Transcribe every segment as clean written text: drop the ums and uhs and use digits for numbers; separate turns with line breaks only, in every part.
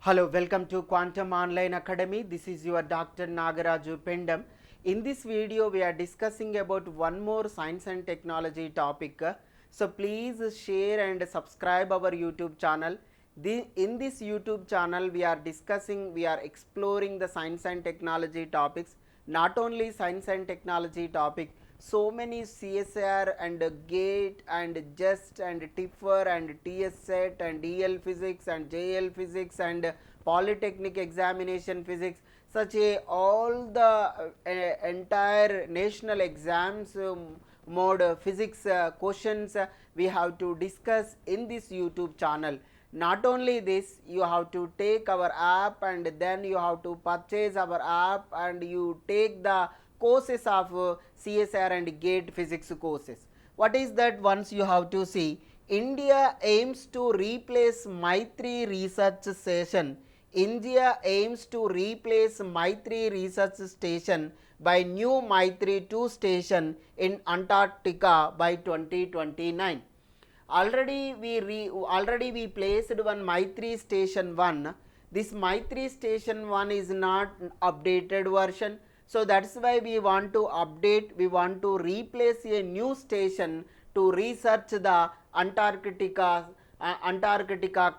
Hello, welcome to Quantum Online Academy. This is your Dr. Nagaraju Pendam. In this video, we are discussing about one more science and technology topic. So please share and subscribe our YouTube channel. In this YouTube channel, we are exploring the science and technology topics. Not only science and technology topic, so many CSR and GATE and JEST and TIFR and TS set and EL physics and JL physics and polytechnic examination physics, such a all the entire national exams mode physics questions we have to discuss in this YouTube channel. Not only this, you have to take our app and then you have to purchase our app and you take the courses of CSR and GATE physics courses. What is that? Once you have to see, India aims to replace Maitri research station. India aims to replace Maitri research station by new Maitri-2 station in Antarctica by 2029. Already we placed one Maitri station 1. This Maitri station 1 is not updated version, so that's why we want to update, we want to replace a new station to research the Antarctica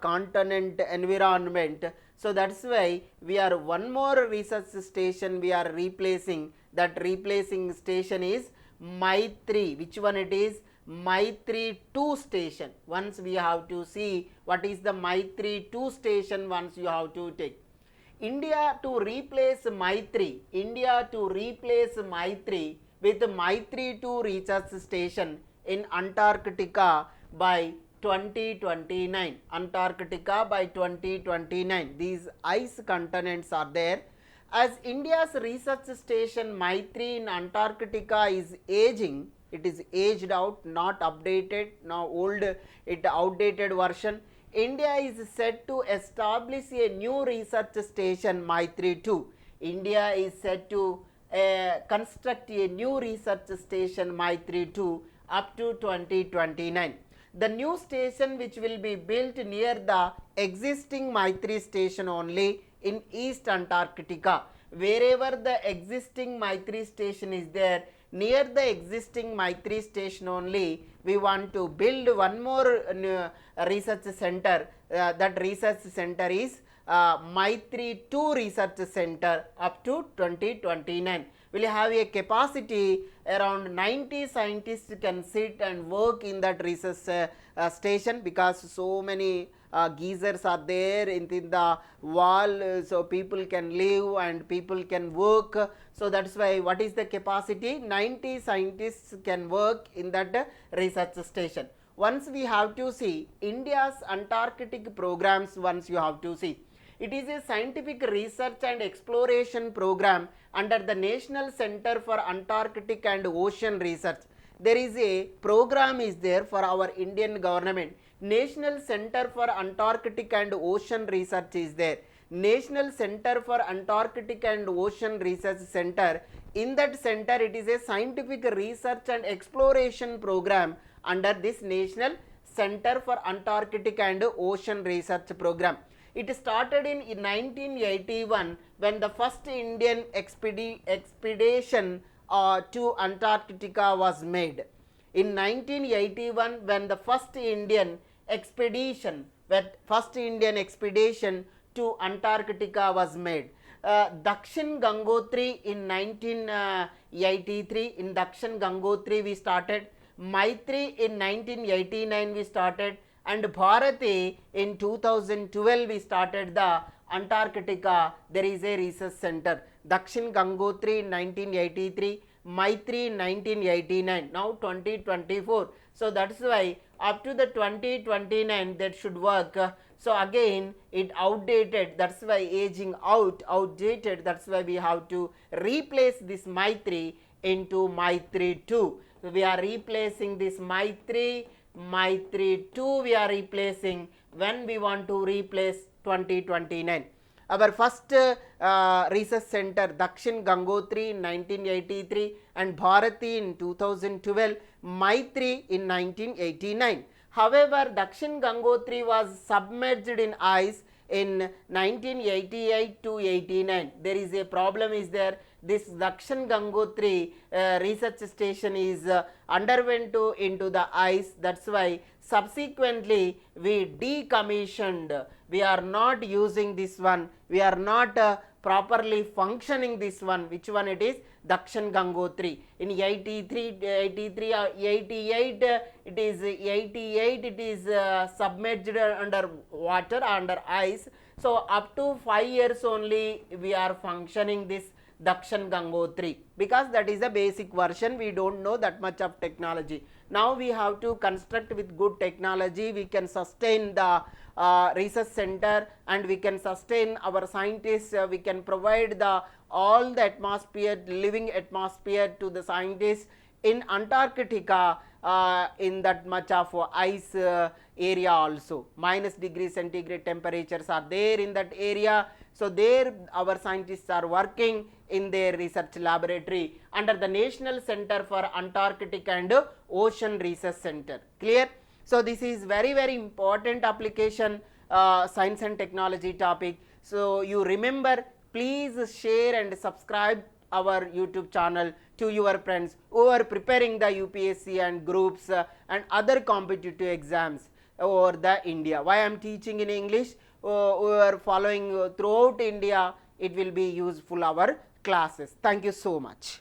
continent environment. So that's why we are one more research station we are replacing. That replacing station is Maitri. Which one it is? Maitri-2 station. Once we have to see what is the Maitri-2 station, once you have to take. India to replace Maitri with Maitri-2 research station in Antarctica by 2029. Antarctica by 2029. These ice continents are there. As India's research station Maitri in Antarctica is aging, it is aged out, not updated, now old, it outdated version. India is set to establish a new research station Maitri-2. India is set to construct a new research station Maitri-2 up to 2029. The new station which will be built near the existing Maitri station only in East Antarctica. Wherever the existing Maitri station is there, near the existing Maitri station only, we want to build one more research center. That research center is Maitri-2 research center up to 2029. Will have a capacity around 90 scientists can sit and work in that research station, because so many geysers are there in the wall, so people can live and people can work. So that's why what is the capacity? 90 scientists can work in that research station. Once we have to see India's Antarctic programs, once you have to see, it is a scientific research and exploration program under the National Center for Antarctic and Ocean Research. There is a program is there for our Indian government. National Center for Antarctic and Ocean Research is there. National Center for Antarctic and Ocean Research Center. In that center, it is a scientific research and exploration program under this National Center for Antarctic and Ocean Research Program. It started in 1981 when the first Indian expedition to Antarctica was made. In 1981, when the first Indian expedition to Antarctica was made. Dakshin Gangotri in 1983. In Dakshin Gangotri we started. Maitri in 1989 we started, and Bharati in 2012 we started the Antarctica. There is a research center. Dakshin Gangotri in 1983, Maitri in 1989, now 2024. So that's why up to the 2029 that should work. So again it outdated, that's why aging out, outdated, that's why we have to replace this Maitri into Maitri-2. So we are replacing this Maitri-2 we are replacing when we want to replace 2029. Our first research center Dakshin Gangotri in 1983 and Bharati in 2012, Maitri in 1989. However, Dakshin Gangotri was submerged in ice in 1988 to 89. There is a problem is there. This Dakshin Gangotri research station is underwent into the ice. That's why subsequently we decommissioned. We are not using this one. We are not properly functioning this one. Which one it is? Dakshin Gangotri. In 83 or 88, it is 88, it is submerged under water, under ice. So up to 5 years only we are functioning this Dakshin Gangotri, because that is the basic version. We don't know that much of technology. Now we have to construct with good technology. We can sustain the research center, and we can sustain our scientists. We can provide the all the atmosphere, living atmosphere to the scientists in Antarctica, in that much of ice area also. -°C temperatures are there in that area. So there our scientists are working in their research laboratory under the National Center for Antarctic and Ocean Research Center. Clear? So this is very important application, science and technology topic. So you remember, please share and subscribe our YouTube channel to your friends who are preparing the UPSC and groups and other competitive exams over the India. Why I am teaching in English? Who are following throughout India, it will be useful our classes. Thank you so much.